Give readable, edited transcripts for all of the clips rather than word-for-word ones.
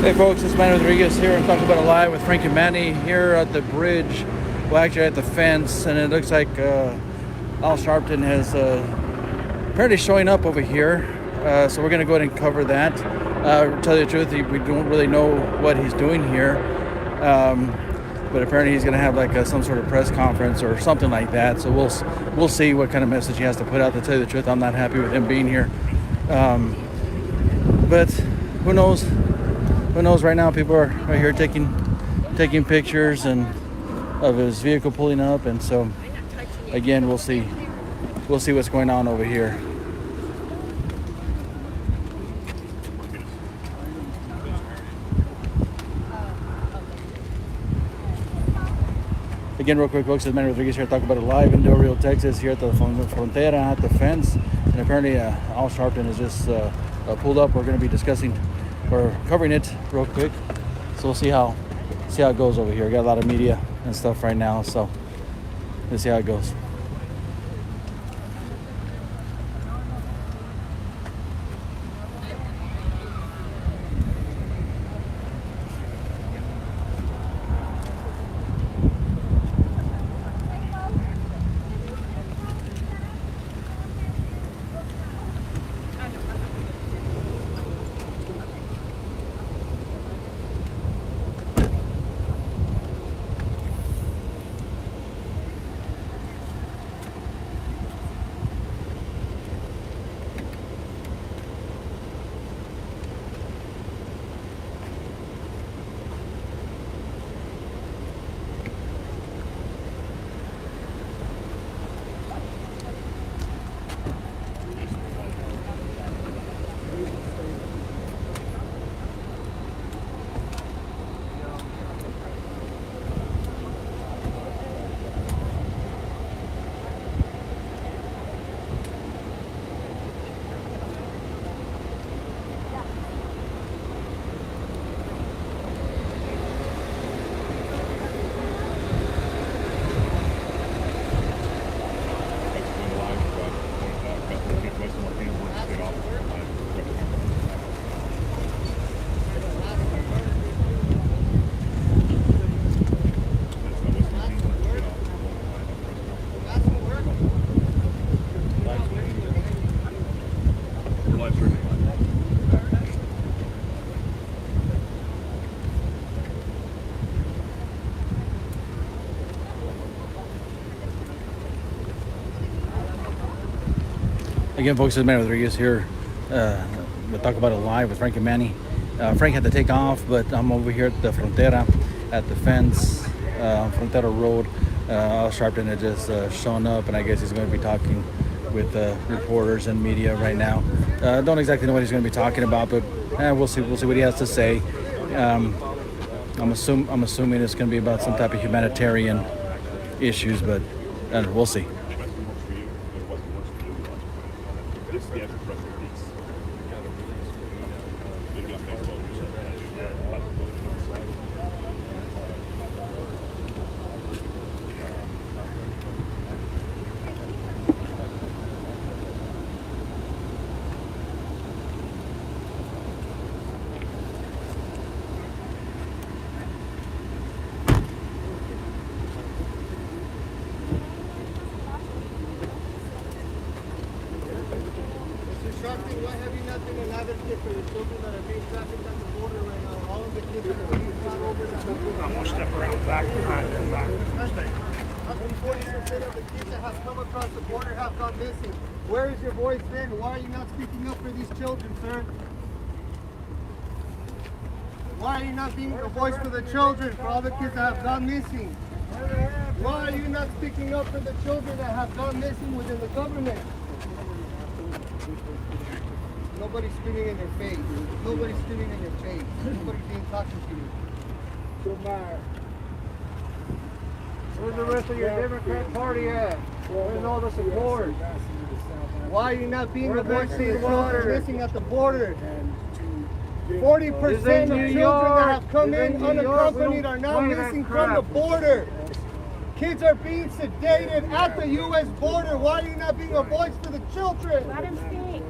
Hey folks, it's Manny Rodriguez here. I'm talking about it live with Frank and Manny here at the bridge. Well, actually at the fence, and it looks like Al Sharpton has apparently showing up over here. So we're going to go ahead and cover that. To tell you the truth, we don't really know what he's doing here. But apparently he's going to have like some sort of press conference or something like that. So we'll see what kind of message he has to put out. To tell you the truth, I'm not happy with him being here. But who knows? Who knows? Right now, people are right here taking pictures and of his vehicle pulling up, and so again, we'll see what's going on over here. Again, real quick, folks, it's Manny Rodriguez here. Talk about it live in Del Rio, Texas, here at the Frontera at the fence, and apparently Al Sharpton is just pulled up. We're going to be discussing or covering it real quick, so we'll see how it goes over here. Got a lot of media and stuff right now, so let's see how it goes. Again, folks, it's Manny Rodriguez here. We'll talk about it live with Frank and Manny. Frank had to take off, but I'm over here at the Frontera, at the fence, Frontera Road. Al Sharpton had just shown up, and I guess he's going to be talking with reporters and media right now. Don't exactly know what he's going to be talking about, but we'll see. We'll see what he has to say. I'm assuming it's going to be about some type of humanitarian issues, but we'll see. Sharpton, why have you not been an advocate for the children that are being trafficked at the border right now? All of the kids that are being brought over the border. I'm gonna step around back behind them back. Up to 40% of the kids that have come across the border have gone missing. Where is your voice then? Why are you not speaking up for these children, sir? Why are you not being a voice for the children, for all the kids that have gone missing? Why are you not speaking up for the children that have gone missing within the government? Nobody's screaming in your face. Nobody's screaming in your face. Nobody's being talking to you. Where's the rest of your Democrat Party at? Where's all the support? Why are you not being a voice for the children missing at the border? 40% of children that have come in unaccompanied are now missing from the border. Kids are being sedated at the U.S. border. Why are you not being a voice for the children? Let him speak.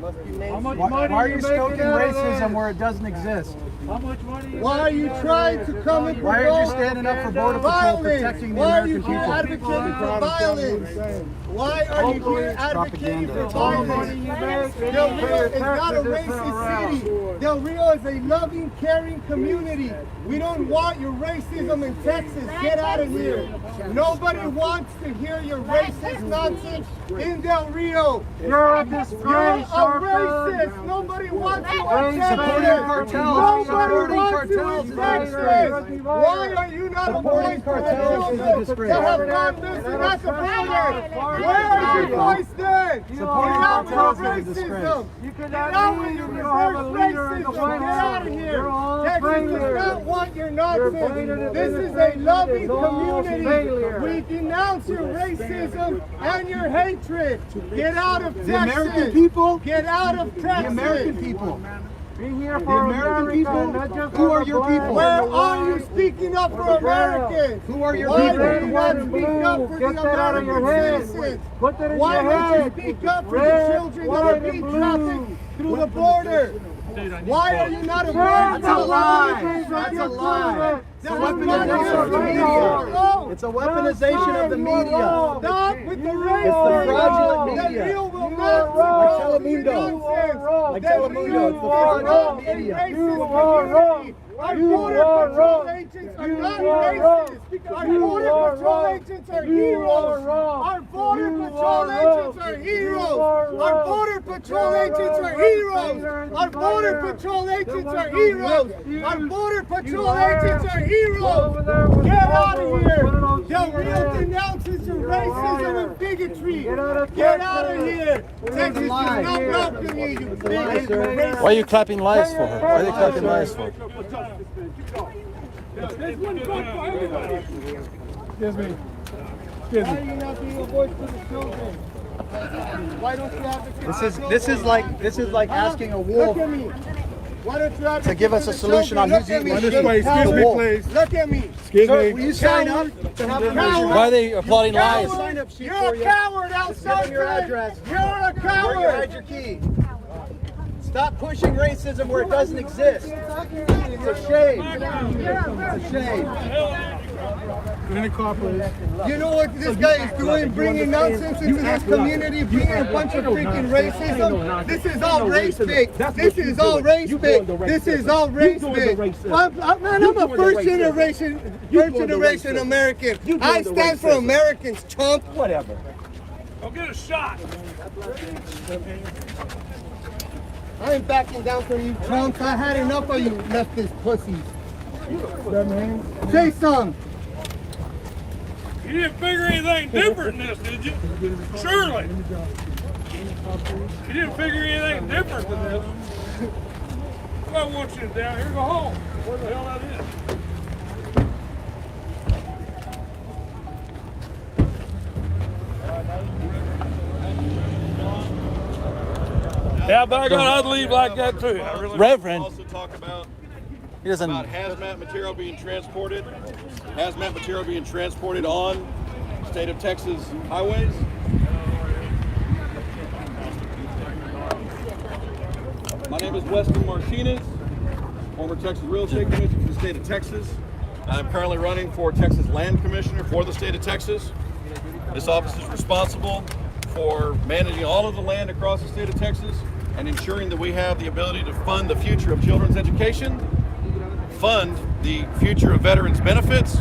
Must be mainstream. Why are you stoking racism where it doesn't exist? Why are you trying to come and Why are you standing up for Border Patrol protecting the American people? Why are you here advocating for violence? Why are you here advocating for violence? Del Rio is not a racist city. Del Rio is a loving, caring community. We don't want your racism in Texas. Get out of here. Nobody wants to hear your racist nonsense in Del Rio. You're a disgrace, You're a Sharpton. racist. Nobody wants you in Supporting Texas. cartels. Nobody Supporting wants you cartels in is a Texas. disgrace. Why are you not a voice Supporting for the cartels is a children disgrace. that have gone missing at the border? Where is your voice then? Get Supporting out with cartels your is a disgrace. racism. Get out with your reverse racism. Get out of here. Texas does not want your nonsense. This is a loving community. We denounce your racism and your hatred. Get out of Texas. The American people? Get out of Texas. The American people. Be here The for American people? not just Who for are the your black. people? Where are you speaking up for Americans? Who are your Why people? do you not speak up for Get the that out of your American head. citizens? Put that in Why your don't you head. speak up for Red, the children that white, are and being blue. trafficked through the border? Why are you not a That's a lie. That's a lie. It's a weaponization of the media. It's a weaponization of the media. Stop with the racism. It's the fraudulent The media. real will not Like stop with Telemundo. nonsense. Like The Telemundo. real It's the fraudulent is media. a racist You are community. Our You border are patrol wrong. agents are You not are racist. wrong. Our You border are patrol wrong. agents are You heroes. are wrong. Our border You patrol are agents wrong. are You heroes. are Our wrong. border patrol You're agents a are right heroes. winger and Our border liar. patrol agents The are one heroes. who Our you- border you patrol liar. agents are Go heroes. over there with Get the out rifle of and here. put it on Del CNN. Rio denounces your You're a racism liar. and bigotry. Get out of Get out of Texas. here. Texas does lie. not welcome you, you bigot. sir. Why are you clapping lies for her? Why are they clapping lies for? Excuse me. Why are you not being a voice for the children? Why don't you advocate for the This is like asking a wolf Look at me. Why don't you advocate to give us for a the solution on children? who's Look at eating me. the sheep. Coward. The wolf. Look at me. Sir, will you sign up to have a measure? Why are they applauding lies? Coward. Sign up sheet You're for a you. coward outside. Give them your address. You're a Where you coward. hide your key. Stop pushing racism where it doesn't exist. It's a shame. It's a shame. You know what this guy is doing? Bringing nonsense into this community, bringing a bunch of freaking racism. This is all race bait. This is all race bait. This is all race bait. I'm a first generation American. I stand for Americans, chump. Whatever. Go get a shot. I ain't backing down from you, chumps. I had enough of you leftist pussies. Say something. You didn't figure anything different in this, did you? Surely. You didn't figure anything different than this. I want you down here, go home. Where the hell that is? Yeah, by God, I'd leave like that too. I really Reverend, Also talk about he doesn't. hazmat material being transported. Hazmat material being transported on state of Texas highways. My name is Weston Martinez, former Texas Real Estate Commissioner for the state of Texas. I'm currently running for Texas Land Commissioner for the state of Texas. This office is responsible for managing all of the land across the state of Texas and ensuring that we have the ability to fund the future of children's education, fund the future of veterans benefits,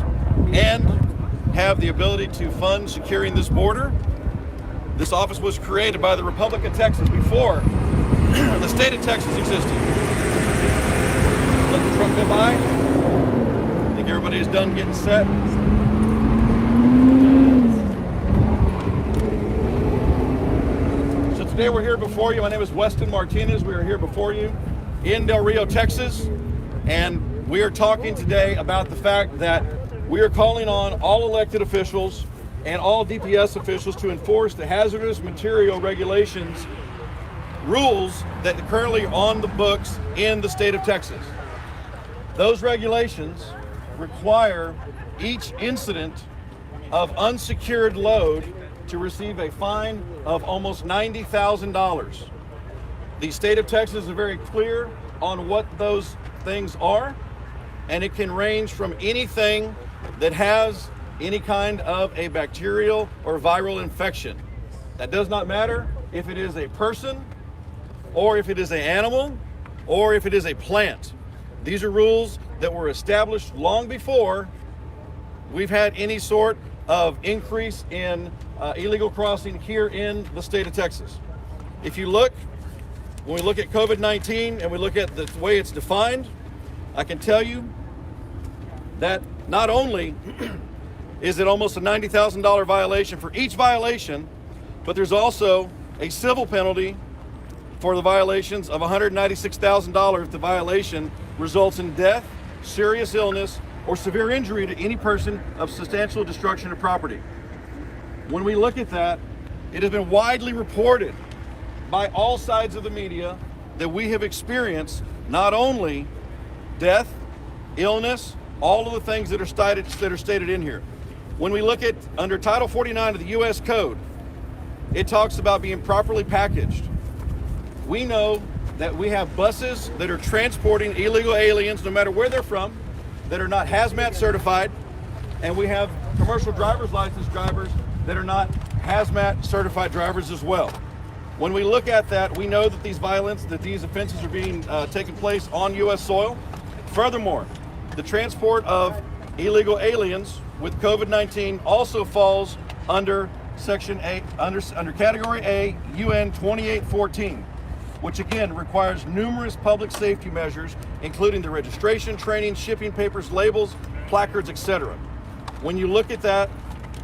and have the ability to fund securing this border. This office was created by the Republic of Texas before the state of Texas existed. Let the truck go by. I think everybody is done getting set. So today we're here before you. My name is Weston Martinez. We are here before you in Del Rio, Texas. And we are talking today about the fact that we are calling on all elected officials and all DPS officials to enforce the hazardous material regulations rules that are currently on the books in the state of Texas. Those regulations require each incident of unsecured load to receive a fine of almost $90,000. The state of Texas is very clear on what those things are, and it can range from anything that has any kind of a bacterial or viral infection. That does not matter if it is a person, or if it is an animal, or if it is a plant. These are rules that were established long before we've had any sort of increase in illegal crossing here in the state of Texas. If you look, when we look at COVID-19 and we look at the way it's defined, I can tell you that not only is it almost a $90,000 violation for each violation, but there's also a civil penalty for the violations of $196,000 if the violation results in death, serious illness, or severe injury to any person of substantial destruction of property. When we look at that, it has been widely reported by all sides of the media that we have experienced not only death, illness, all of the things that are stated in here. When we look at under Title 49 of the U.S. Code, it talks about being properly packaged. We know that we have buses that are transporting illegal aliens, no matter where they're from, that are not hazmat certified, and we have commercial driver's license drivers that are not hazmat certified drivers as well. When we look at that, we know that these offenses are being taking place on U.S. soil. Furthermore, the transport of illegal aliens with COVID-19 also falls under Section A, under Category A, UN 2814, which again requires numerous public safety measures, including the registration, training, shipping papers, labels, placards, etc. When you look at that,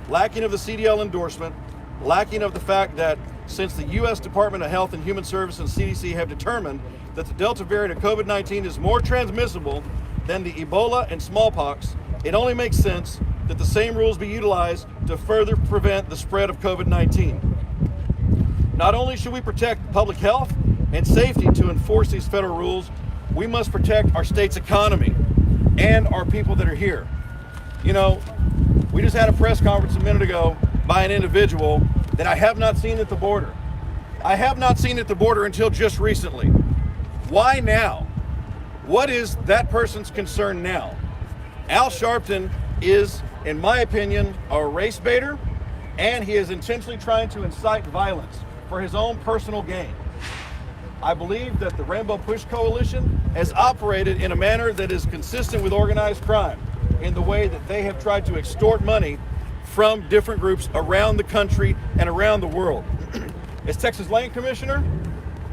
lacking of the CDL endorsement, lacking of the fact that since the U.S. Department of Health and Human Services and CDC have determined that the Delta variant of COVID-19 is more transmissible than the Ebola and smallpox, it only makes sense that the same rules be utilized to further prevent the spread of COVID-19. Not only should we protect public health and safety to enforce these federal rules, we must protect our state's economy and our people that are here. You know, we just had a press conference a minute ago by an individual that I have not seen at the border. I have not seen at the border until just recently. Why now? What is that person's concern now? Al Sharpton is, in my opinion, a race baiter, and he is intentionally trying to incite violence for his own personal gain. I believe that the Rainbow Push Coalition has operated in a manner that is consistent with organized crime in the way that they have tried to extort money from different groups around the country and around the world. As Texas Land Commissioner,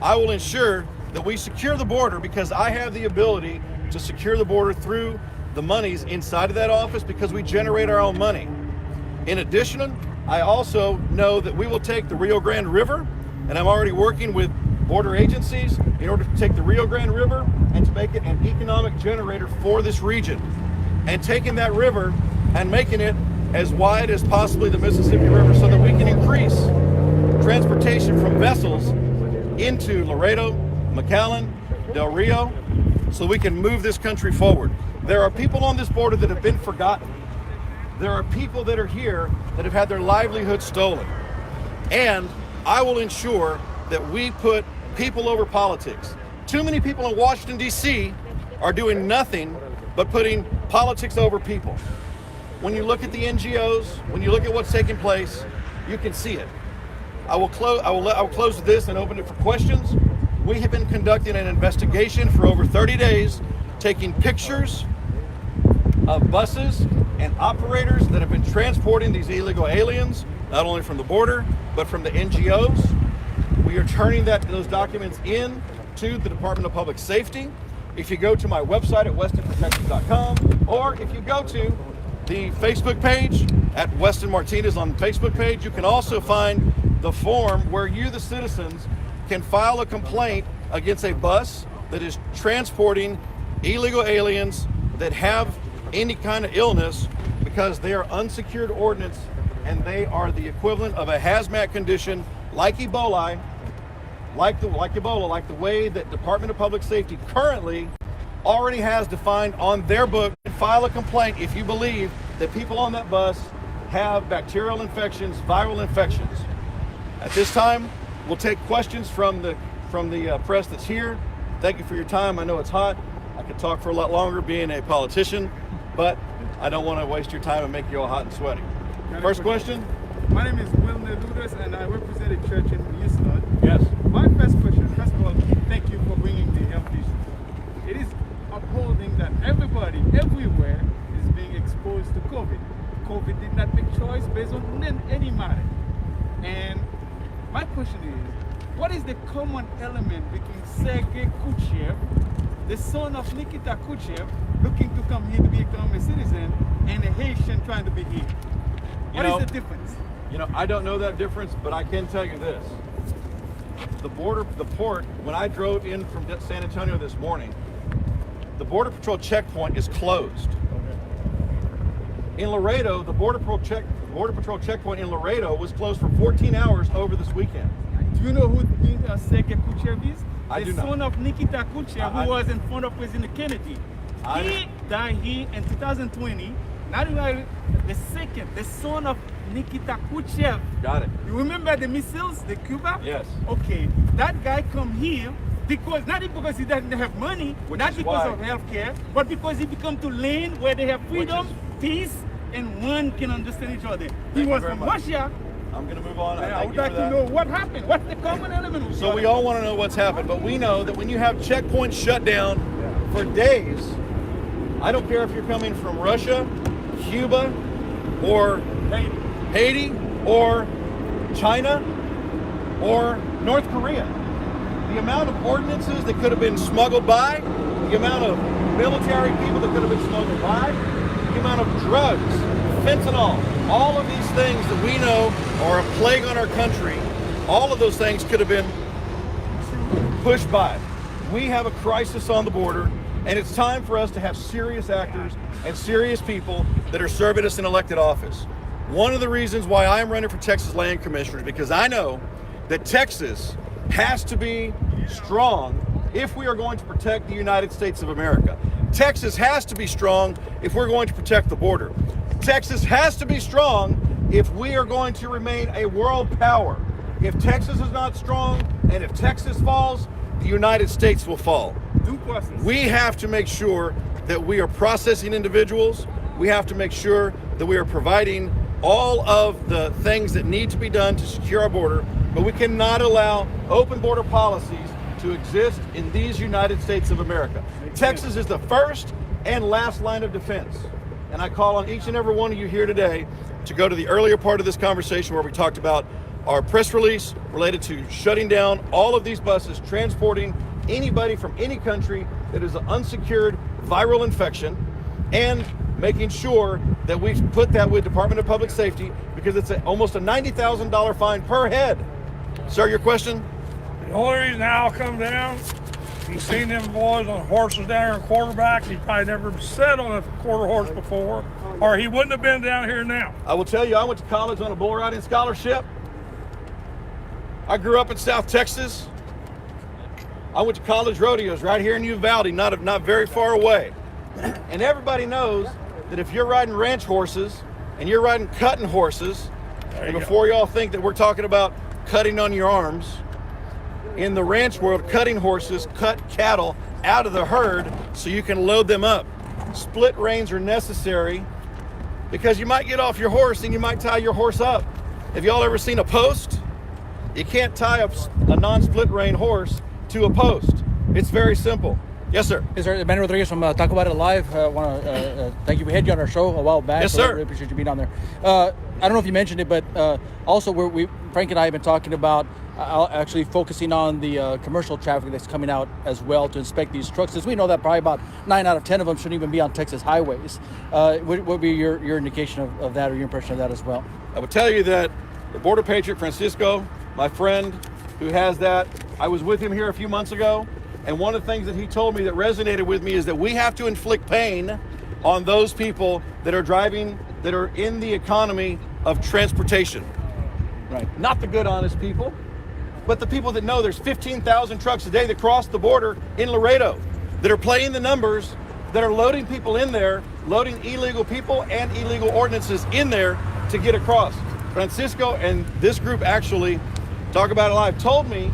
I will ensure that we secure the border because I have the ability to secure the border through the monies inside of that office because we generate our own money. In addition, I also know that we will take the Rio Grande River, and I'm already working with border agencies in order to take the Rio Grande River and to make it an economic generator for this region. And taking that river and making it as wide as possibly the Mississippi River so that we can increase transportation from vessels into Laredo, McAllen, Del Rio, so we can move this country forward. There are people on this border that have been forgotten. There are people that are here that have had their livelihood stolen. And I will ensure that we put people over politics. Too many people in Washington, D.C. are doing nothing but putting politics over people. When you look at the NGOs, when you look at what's taking place, you can see it. I will close with this and open it for questions. We have been conducting an investigation for over 30 days, taking pictures of buses and operators that have been transporting these illegal aliens, not only from the border, but from the NGOs. We are turning those documents in to the Department of Public Safety. If you go to my website at westonprotection.com, or if you go to the Facebook page at Weston Martinez on the Facebook page, you can also find the form where you, the citizens, can file a complaint against a bus that is transporting illegal aliens that have any kind of illness because they are unsecured ordnance and they are the equivalent of a hazmat condition like Ebola, like the way that Department of Public Safety currently already has defined on their book. File a complaint if you believe that people on that bus have bacterial infections, viral infections. At this time, we'll take questions from the from the press that's here. Thank you for your time. I know it's hot. I could talk for a lot longer being a politician, but I don't want to waste your time and make you all hot and sweaty. First question? My name is Wilner Ludas and I represent a church in Houston. Yes. My first question, first of all, thank you for bringing the health issue. It is upholding that everybody, everywhere, is being exposed to COVID. COVID did not make choice based on any matter. And my question is, what is the common element between Sergei Kuchev, the son of Nikita Kuchev, looking to come here to become a citizen, and a Haitian trying to be here? What is the difference? You know, I don't know that difference, but I can tell you this. The port, when I drove in from San Antonio this morning, the Border Patrol checkpoint is closed. In Laredo, the Border Patrol checkpoint in Laredo was closed for 14 hours over this weekend. Do you know who Sergei Kuchev is? I do the not. son of Nikita Kuchev, who was in front of President Kennedy. He died here in 2020. Not only the son of Nikita Kuchev. Got it. You remember the missiles, the Cuba? Yes. Okay, that guy come here because, not because he doesn't have money, not because of health care, but because he become to land where they have freedom, peace, and one can understand each other. He was from Russia. I'm going to move on. I would like to know what happened. What's the common element? So we all want to know what's happened, but we know that when you have checkpoints shut down for days, I don't care if you're coming from Russia, Cuba, or Haiti, or China, or North Korea. The amount of ordinances that could have been smuggled by, the amount of military people that could have been smuggled by, the amount of drugs, fentanyl, all of these things that we know are a plague on our country, all of those things could have been pushed by. We have a crisis on the border, and it's time for us to have serious actors and serious people that are serving us in elected office. One of the reasons why I'm running for Texas Land Commissioner is because I know that Texas has to be strong if we are going to protect the United States of America. Texas has to be strong if we're going to protect the border. Texas has to be strong if we are going to remain a world power. If Texas is not strong, and if Texas falls, the United States will fall. We have to make sure that we are processing individuals. We have to make sure that we are providing all of the things that need to be done to secure our border, but we cannot allow open border policies to exist in these United States of America. Texas is the first and last line of defense. And I call on each and every one of you here today to go to the earlier part of this conversation where we talked about our press release related to shutting down all of these buses transporting anybody from any country that is an unsecured viral infection, and making sure that we put that with Department of Public Safety, because it's almost a $90,000 fine per head. Sir, your question? The only reason Al come down, he's seen them boys on horses down here in quarterbacks. He probably never sat on a quarter horse before, or he wouldn't have been down here now. I will tell you, I went to college on a bull riding scholarship. I grew up in South Texas. I went to college rodeos right here in Uvalde, not very far away. And everybody knows that if you're riding ranch horses and you're riding cutting horses, and before y'all think that we're talking about cutting on your arms, in the ranch world, cutting horses cut cattle out of the herd so you can load them up. Split reins are necessary because you might get off your horse and you might tie your horse up. Have y'all ever seen a post? You can't tie a non-split rein horse to a post. It's very simple. Yes, sir. Yes, sir. Manny Rodriguez from Talk About It Live. I want to thank you. We had you on our show a while back. Yes, so sir. I really appreciate you being on there. I don't know if you mentioned it, but also Frank and I have been talking about actually focusing on the commercial traffic that's coming out as well to inspect these trucks, as we know that probably about 9 out of 10 of them shouldn't even be on Texas highways. What would be your indication of that, or your impression of that as well? I would tell you that the Border Patriot Francisco, my friend who has that, I was with him here a few months ago, and one of the things that he told me that resonated with me is that we have to inflict pain on those people that are driving, that are in the economy of transportation. Right. Not the good, honest people, but the people that know there's 15,000 trucks a day that cross the border in Laredo, that are playing the numbers, that are loading people in there, loading illegal people and illegal ordinances in there to get across. Francisco and this group actually, Talk About It Live, told me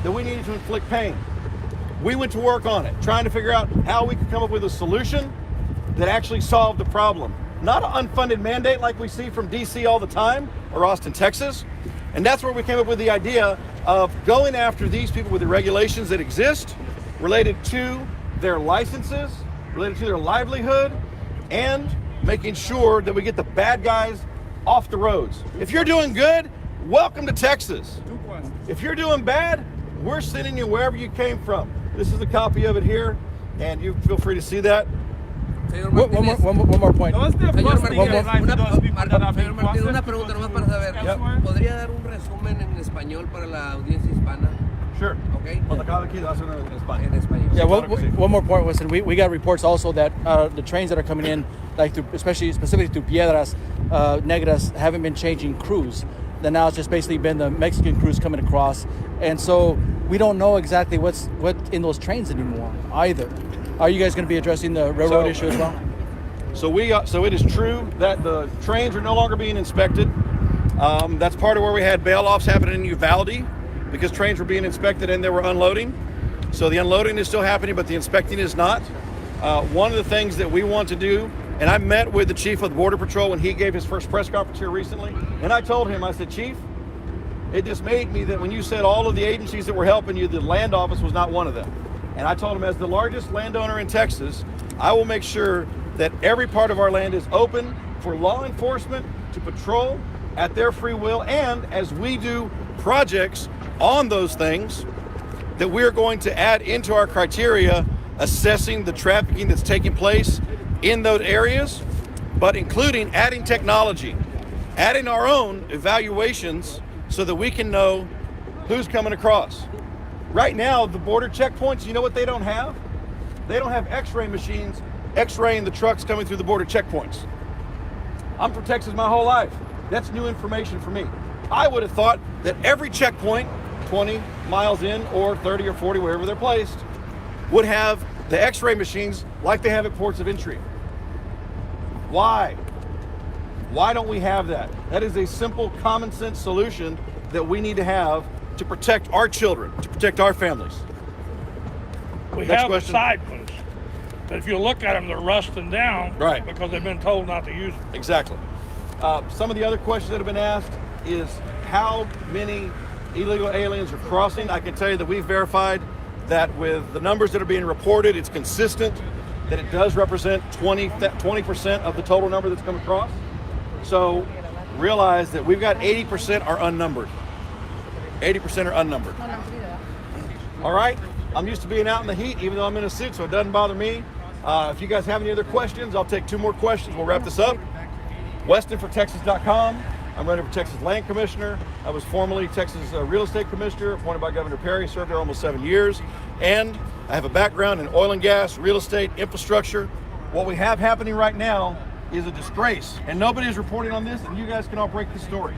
that we needed to inflict pain. We went to work on it, trying to figure out how we could come up with a solution that actually solved the problem. Not an unfunded mandate like we see from DC all the time, or Austin, Texas. And that's where we came up with the idea of going after these people with the regulations that exist related to their licenses, related to their livelihood, and making sure that we get the bad guys off the roads. If you're doing good, welcome to Texas. If you're doing bad, we're sending you wherever you came from. This is a copy of it here, and you feel free to see that. One more point. Señor Martínez, una pregunta nomás para saber. ¿Podría dar un resumen en español para la audiencia hispana? Sure. Okay. En español. Yeah, one more point, Weston. We got reports also that the trains that are coming in, like specifically to Piedras Negras, haven't been changing crews. Then now it's just basically been the Mexican crews coming across, and so we don't know exactly what's in those trains anymore either. Are you guys going to be addressing the railroad issue as well? So it is true that the trains are no longer being inspected. That's part of where we had bail-offs happening in Uvalde, because trains were being inspected and they were unloading. So the unloading is still happening, but the inspecting is not. One of the things that we want to do, and I met with the chief of the Border Patrol when he gave his first press conference here recently, and I told him, I said, Chief, it dismayed me that when you said all of the agencies that were helping you, the land office was not one of them. And I told him, as the largest landowner in Texas, I will make sure that every part of our land is open for law enforcement to patrol at their free will, and as we do projects on those things, that we're going to add into our criteria assessing the trafficking that's taking place in those areas, but including adding technology, adding our own evaluations so that we can know who's coming across. Right now, the border checkpoints, you know what they don't have? They don't have x-ray machines x-raying the trucks coming through the border checkpoints. I'm from Texas my whole life. That's new information for me. I would have thought that every checkpoint, 20 miles in or 30 or 40, wherever they're placed, would have the x-ray machines like they have at ports of entry. Why? Why don't we have that? That is a simple, common sense solution that we need to have to protect our children, to protect our families. We Next have question. the side posts, but if you look at them, they're rusting down, Right. because they've been told not to use them. Exactly. Some of the other questions that have been asked is how many illegal aliens are crossing. I can tell you that we've verified that with the numbers that are being reported, it's consistent, that it does represent 20% of the total number that's come across. So realize that we've got 80% are unnumbered. 80% are unnumbered. All right, I'm used to being out in the heat, even though I'm in a suit, so it doesn't bother me. If you guys have any other questions, I'll take 2 more questions. We'll wrap this up. WestonforTexas.com. I'm running for Texas Land Commissioner. I was formerly Texas Real Estate Commissioner, appointed by Governor Perry, served there almost 7 years. And I have a background in oil and gas, real estate, infrastructure. What we have happening right now is a disgrace, and nobody is reporting on this, and you guys can all break the story.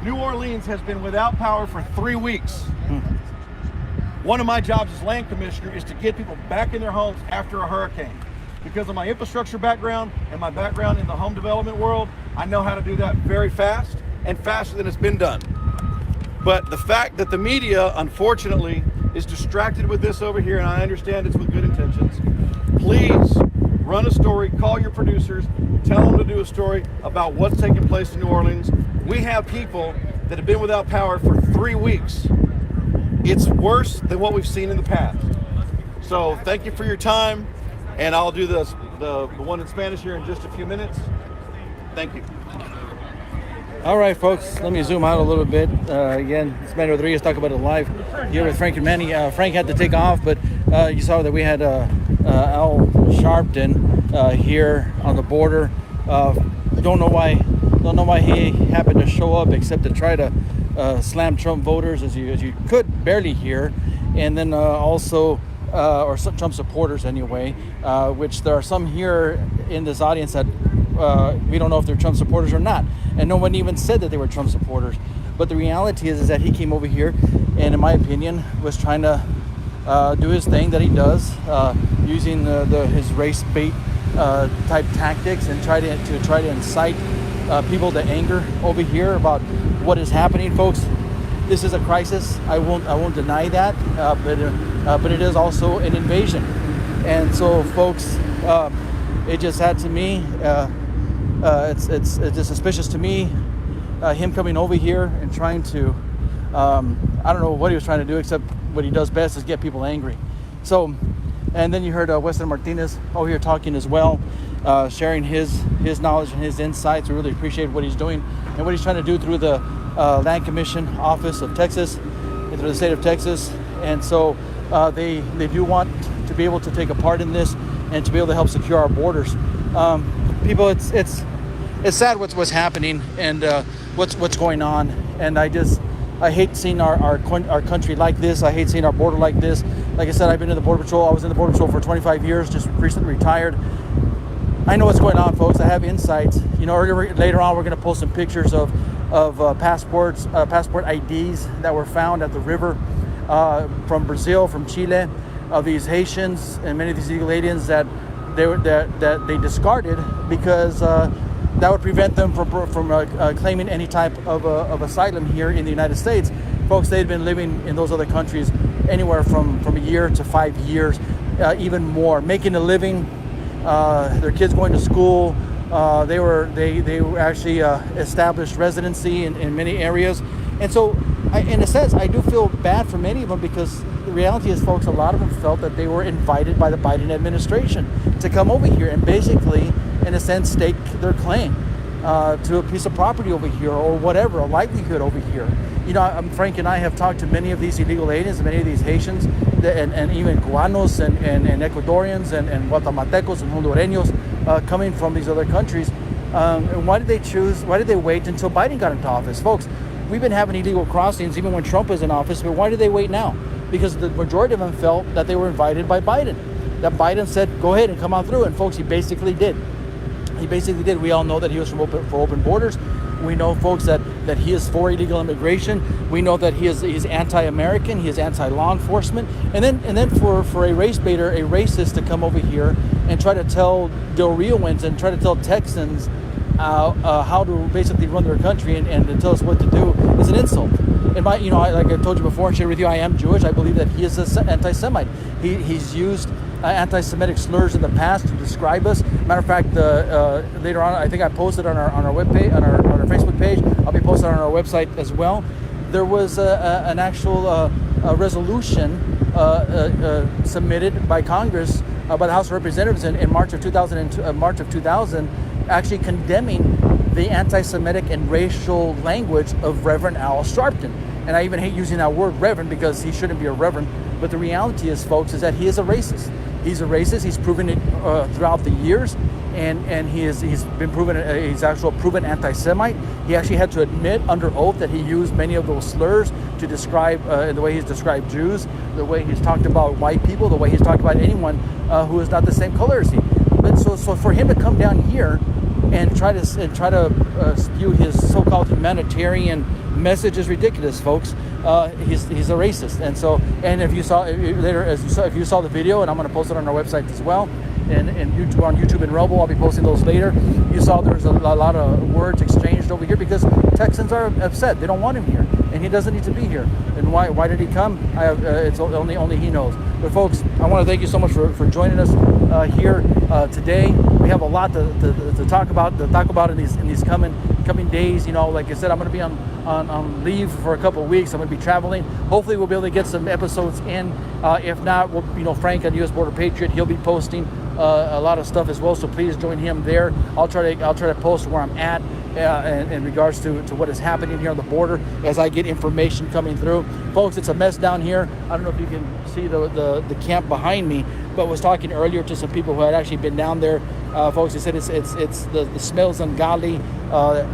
New Orleans has been without power for 3 weeks. One of my jobs as land commissioner is to get people back in their homes after a hurricane. Because of my infrastructure background and my background in the home development world, I know how to do that very fast, and faster than it's been done. But the fact that the media, unfortunately, is distracted with this over here, and I understand it's with good intentions, please run a story, call your producers, tell them to do a story about what's taking place in New Orleans. We have people that have been without power for 3 weeks. It's worse than what we've seen in the past. So thank you for your time, and I'll do the one in Spanish here in just a few minutes. Thank you. All right, folks, let me zoom out a little bit. Again, it's Manny Rodriguez talking about it live here with Frank and Manny. Frank had to take off, but you saw that we had Al Sharpton here on the border. Don't know why he happened to show up, except to try to slam Trump voters, as you could barely hear, and then also or some Trump supporters anyway, which there are some here in this audience that we don't know if they're Trump supporters or not, and no one even said that they were Trump supporters. But the reality is that he came over here and, in my opinion, was trying to do his thing that he does, using his race bait type tactics, and try to incite people to anger over here about what is happening, folks. this is a crisis. I won't deny that, but it is also an invasion. And so, folks, it just had to me. It's just suspicious to me. Him coming over here and trying to, I don't know what he was trying to do, except what he does best is get people angry. So, and then you heard Weston Martinez over here talking as well, sharing his knowledge and his insights. We really appreciate what he's doing and what he's trying to do through the Land Commission Office of Texas and through the state of Texas. And so they do want to be able to take a part in this and to be able to help secure our borders. People, it's sad what's happening and what's going on. And I hate seeing our country like this. I hate seeing our border like this. Like I said, I've been in the Border Patrol. I was in the Border Patrol for 25 years, just recently retired. I know what's going on, folks. I have insights. You know, later on, we're going to post some pictures of passport IDs that were found at the river from Brazil, from Chile, of these Haitians and many of these illegal aliens that they discarded because that would prevent them from claiming any type of asylum here in the United States. Folks, they'd been living in those other countries anywhere from a year to 5 years, even more, making a living. Their kids going to school. They actually established residency in many areas. And so, in a sense, I do feel bad for many of them because the reality is, folks, a lot of them felt that they were invited by the Biden administration to come over here and basically, in a sense, stake their claim to a piece of property over here or whatever, a livelihood over here. You know, Frank and I have talked to many of these illegal aliens, many of these Haitians, and even Cubanos and Ecuadorians and Guatemaltecos and Hondureños coming from these other countries. And why did they wait until Biden got into office? Folks, we've been having illegal crossings even when Trump was in office, but why did they wait now? Because the majority of them felt that they were invited by Biden. That Biden said, go ahead and come on through. And folks, he basically did. We all know that he was for open borders. We know, folks, that he is for illegal immigration. We know that he's anti-American. He is anti-law enforcement. And then for a race baiter, a racist, to come over here and try to tell Del Rioans and try to tell Texans how to basically run their country and to tell us what to do is an insult. And like I told you before and shared with you, I am Jewish. I believe that he is an anti-Semite. He's used anti-Semitic slurs in the past to describe us. Matter of fact, later on, I think I posted on our webpage, on our Facebook page. I'll be posted on our website as well. There was an actual resolution submitted by Congress, by the House of Representatives in March of 2000, actually condemning the anti-Semitic and racial language of Reverend Al Sharpton. And I even hate using that word reverend because he shouldn't be a reverend. But the reality is, folks, is that he is a racist. He's a racist. He's proven it throughout the years, and he's been proven. He's actually a proven anti-Semite. He actually had to admit under oath that he used many of those slurs to describe the way he's described Jews, the way he's talked about white people, the way he's talked about anyone who is not the same color as he. But so for him to come down here and try to spew his so-called humanitarian message is ridiculous, folks. He's a racist, and if you saw the video, and I'm going to post it on our website as well, and YouTube, on YouTube and Rumble, I'll be posting those later. You saw there's a lot of words exchanged over here because Texans are upset. They don't want him here, and he doesn't need to be here. And why did he come? It's only he knows. But folks, I want to thank you so much for joining us here today. We have a lot to talk about in these coming days. You know, like I said, I'm going to be on leave for a couple of weeks. I'm going to be traveling. Hopefully, we'll be able to get some episodes in. If not, Frank on U.S. Border Patriot, he'll be posting a lot of stuff as well. So please join him there. I'll try to post where I'm at in regards to what is happening here on the border as I get information coming through. Folks, it's a mess down here. I don't know if you can see the camp behind me, but was talking earlier to some people who had actually been down there. Folks, they said the smell's ungodly.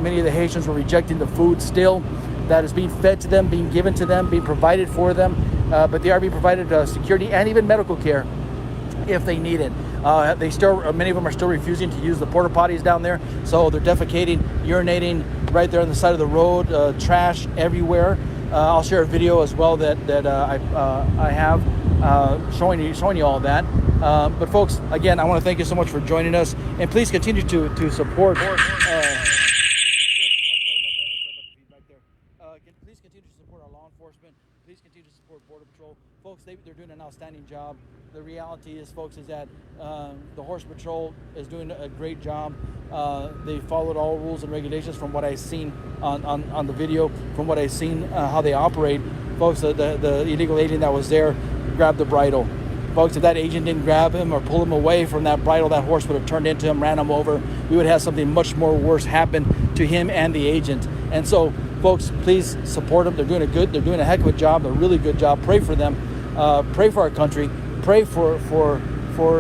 Many of the Haitians were rejecting the food still that is being fed to them, being given to them, being provided for them. But they are being provided security and even medical care if they need it. Many of them are still refusing to use the porta potties down there, so they're defecating, urinating right there on the side of the road, trash everywhere. I'll share a video as well that I have showing you all that. But folks, again, I want to thank you so much for joining us, and please continue to support. Please continue to support our law statement, they're doing an outstanding job. The reality is, folks, is that the Horse Patrol is doing a great job. They followed all rules and regulations from what I've seen on the video, from what I've seen how they operate. Folks, the illegal agent that was there grabbed the bridle. Folks, if that agent didn't grab him or pull him away from that bridle, that horse would have turned into him, ran him over. We would have something much more worse happen to him and the agent. And so, folks, please support them. They're doing a heck of a job, a really good job. Pray for them. Pray for our country. Pray for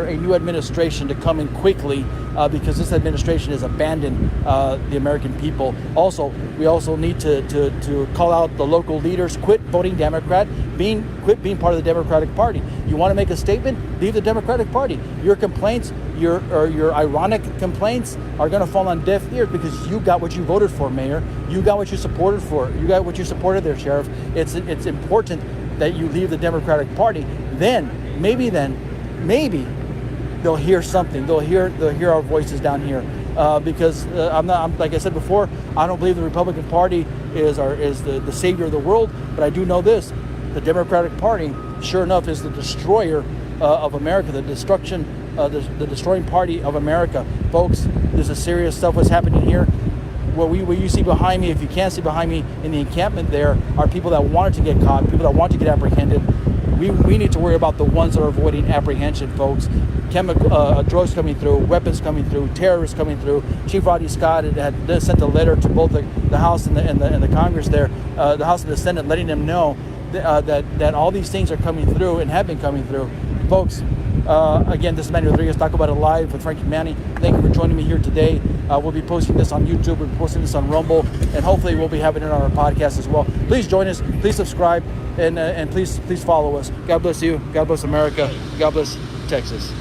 a new administration to come in quickly, because this administration has abandoned the American people. Also, we also need to call out the local leaders. Quit voting Democrat. Quit being part of the Democratic Party. You want to make a statement? Leave the Democratic Party. Your complaints, your ironic complaints, are going to fall on deaf ears because you got what you voted for, Mayor. You got what you supported for. You got what you supported there, Sheriff. It's important that you leave the Democratic Party. Maybe they'll hear something. They'll hear our voices down here, because I'm like I said before, I don't believe the Republican Party is the savior of the world, but I do know this: the Democratic Party, sure enough, is the destroyer of America, the destroying party of America. Folks, this is serious stuff. What's happening here? What you see behind me, if you can't see behind me in the encampment, there are people that wanted to get caught, people that want to get apprehended. We need to worry about the ones that are avoiding apprehension, folks. Drugs coming through, weapons coming through, terrorists coming through. Chief Rodney Scott had sent a letter to both the House and the Congress there, the House and the Senate, letting them know that all these things are coming through and have been coming through. Folks, again, this is Manny Rodriguez, Talk About It Live with Frankie Manny. Thank you for joining me here today. We'll be posting this on YouTube, we'll be posting this on Rumble, and hopefully we'll be having it on our podcast as well. Please join us, please subscribe, and please follow us. God bless you, God bless America, God bless Texas.